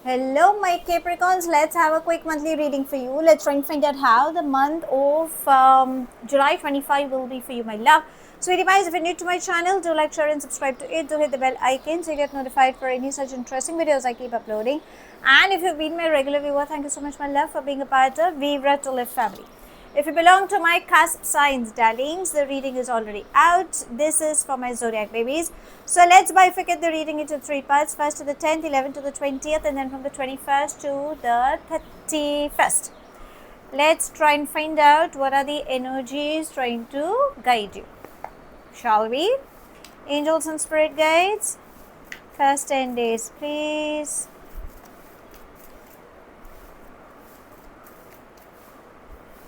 Hello my Capricorns, let's have a quick monthly reading for you. Let's try and find out how the month of July 25 will be for you, my love. Sweetie pies, if you're new to my channel, do like, share and subscribe to it. Do hit the bell icon so you get notified for any such interesting videos I keep uploading. And if you've been my regular viewer, thank you so much, my love, for being a part of Vibra to Live family. If you belong to my cusp signs, darlings, the reading is already out. This is for my zodiac babies. So let's bifurcate the reading into three parts. First to the 10th, 11th to the 20th, and then from the 21st to the 31st. Let's try and find out what are the energies trying to guide you. Shall we? Angels and spirit guides. First 10 days, please.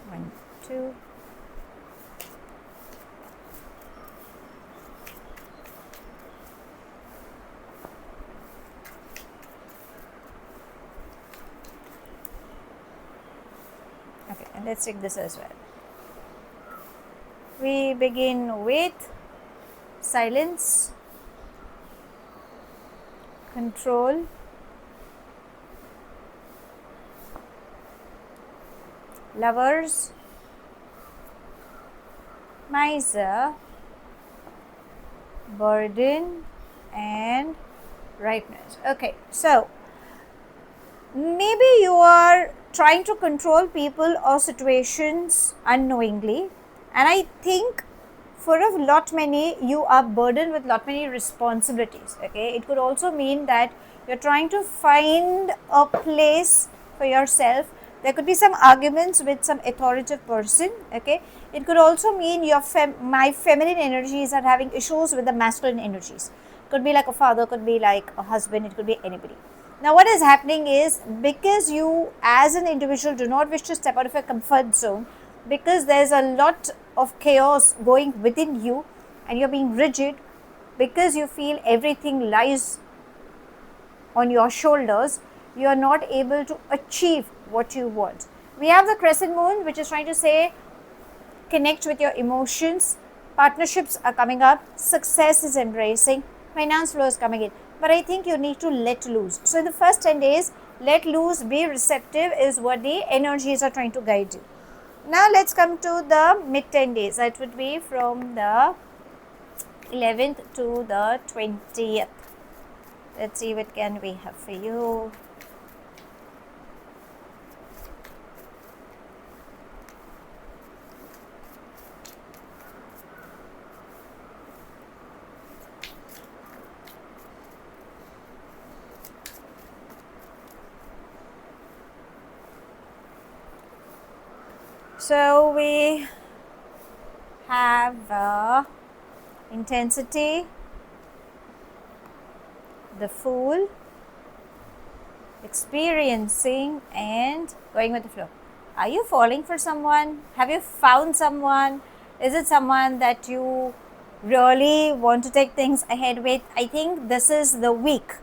One, two. Okay, and let's take this as well. We begin with silence, control, lovers, miser, burden, and ripeness. Okay, so maybe you are trying to control people or situations unknowingly, and I think for a lot many you are burdened with lot many responsibilities. Okay, it could also mean that you're trying to find a place for yourself. There could be some arguments with some authoritative person. Okay, it could also mean your my feminine energies are having issues with the masculine energies. Could be like a father, could be like a husband, it could be anybody. Now what is happening is, because you as an individual do not wish to step out of your comfort zone, because there's a lot of chaos going within you and you're being rigid, because you feel everything lies on your shoulders, you are not able to achieve what you want. We have the crescent moon, which is trying to say connect with your emotions, partnerships are coming up, success is embracing, finance flow is coming in. But I think you need to let loose. So in the first 10 days, let loose, be receptive is what the energies are trying to guide you. Now let's come to the mid 10 days. That would be from the 11th to the 20th. Let's see what can we have for you. So we have intensity, the fool, experiencing, and going with the flow. Are you falling for someone? Have you found someone? Is it someone that you really want to take things ahead with? I think this is the week.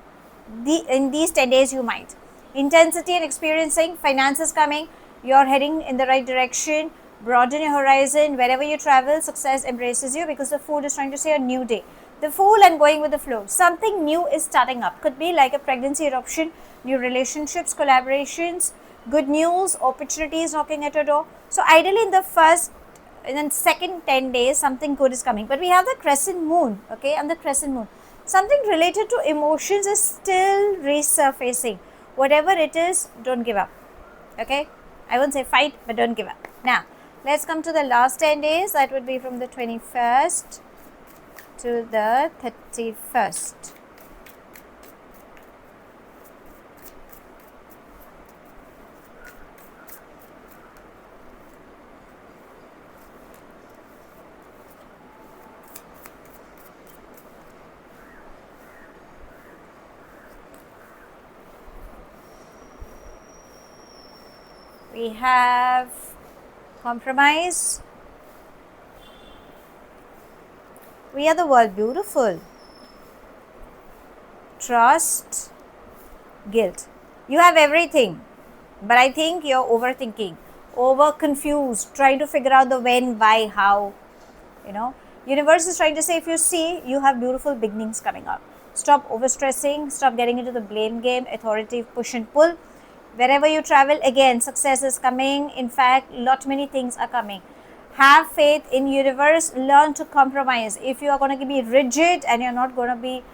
In these 10 days you might. Intensity and experiencing, finances coming, you're heading in the right direction, broaden your horizon. Wherever you travel, success embraces you, because the fool is trying to say a new day. The fool and going with the flow. Something new is starting up. Could be like a pregnancy eruption, new relationships, collaborations, good news, opportunities knocking at your door. So ideally in the first and then second 10 days, something good is coming. But we have the crescent moon, okay, and the crescent moon. Something related to emotions is still resurfacing. Whatever it is, don't give up, okay. I won't say fight, but don't give up. Now, let's come to the last 10 days. That would be from the 21st to the 31st. We have compromise. We are the world, beautiful. Trust, guilt. You have everything, but I think you're overthinking, over confused, trying to figure out the when, why, how. Universe is trying to say, if you see, you have beautiful beginnings coming up. Stop overstressing, stop getting into the blame game, authority push and pull. Wherever you travel, again, success is coming. In fact, lot many things are coming. Have faith in universe, learn to compromise. If you are going to be rigid and you're not going to be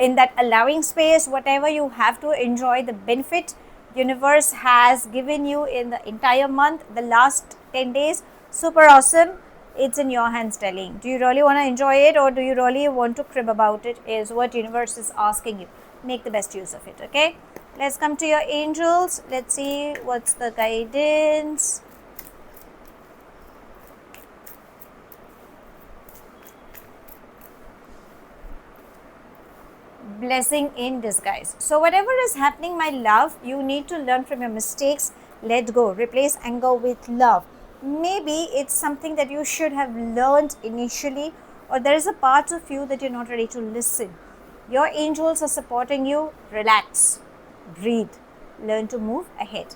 in that allowing space, whatever you have to enjoy the benefit universe has given you in the entire month, the last 10 days, super awesome. It's in your hands, darling. Do you really want to enjoy it, or do you really want to crib about it, is what universe is asking you. Make the best use of it. Okay, let's come to your angels. Let's see what's the guidance. Blessing in disguise. So whatever is happening, my love, you need to learn from your mistakes. Let go, replace anger with love. Maybe it's something that you should have learned initially, or there is a part of you that you're not ready to listen. Your angels are supporting you. Relax, breathe, learn to move ahead.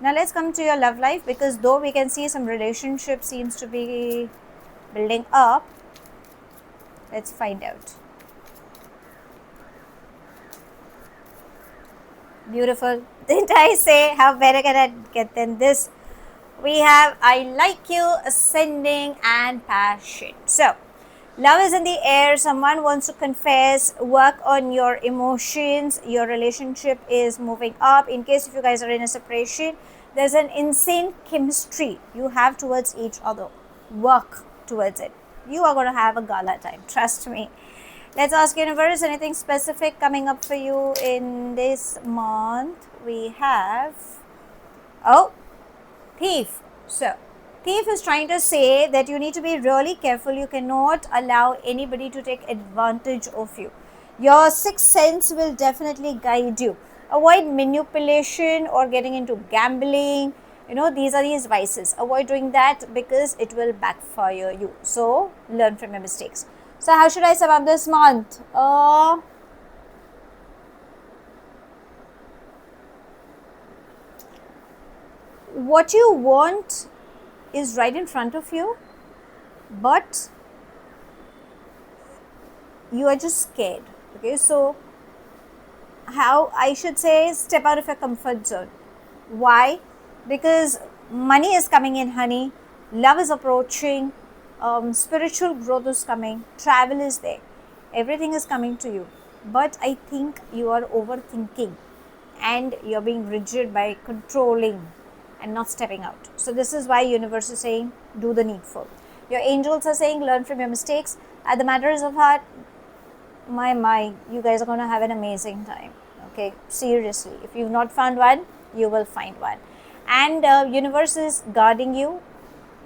Now let's come to your love life, because though we can see some relationship seems to be building up, let's find out. Beautiful. Didn't I say how better can I get than this? We have I like you, ascending, and passion. So love is in the air. Someone wants to confess, work on your emotions. Your relationship is moving up. In case if you guys are in a separation, there's an insane chemistry you have towards each other. Work towards it. You are going to have a gala time, trust me. Let's ask universe, anything specific coming up for you in this month. We have, oh, thief. So thief is trying to say that you need to be really careful. You cannot allow anybody to take advantage of you. Your sixth sense will definitely guide you. Avoid manipulation or getting into gambling. You know, these are these vices. Avoid doing that because it will backfire you. So learn from your mistakes. So how should I sum up this month? What you want is right in front of you, but you are just scared. Okay, so how I should say, step out of your comfort zone. Why? Because money is coming in, honey. Love is approaching. Spiritual growth is coming. Travel is there. Everything is coming to you. But I think you are overthinking and you're being rigid by controlling and not stepping out. So this is why universe is saying, do the needful. Your angels are saying, learn from your mistakes. At the matters of heart, my, you guys are going to have an amazing time. Okay, seriously. If you've not found one, you will find one. And universe is guarding you.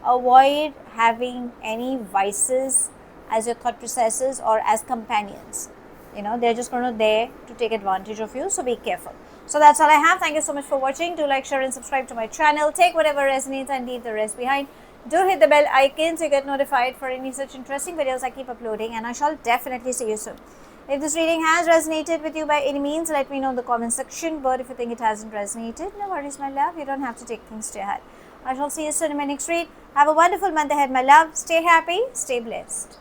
Avoid having any vices as your thought processes or as companions. You know, they're just going to there to take advantage of you. So be careful. So that's all I have. Thank you so much for watching. Do like, share and subscribe to my channel. Take whatever resonates and leave the rest behind. Do hit the bell icon so you get notified for any such interesting videos I keep uploading, and I shall definitely see you soon. If this reading has resonated with you by any means, let me know in the comment section. But if you think it hasn't resonated, no worries, my love. You don't have to take things to your head. I shall see you soon in my next read. Have a wonderful month ahead, my love. Stay happy, stay blessed.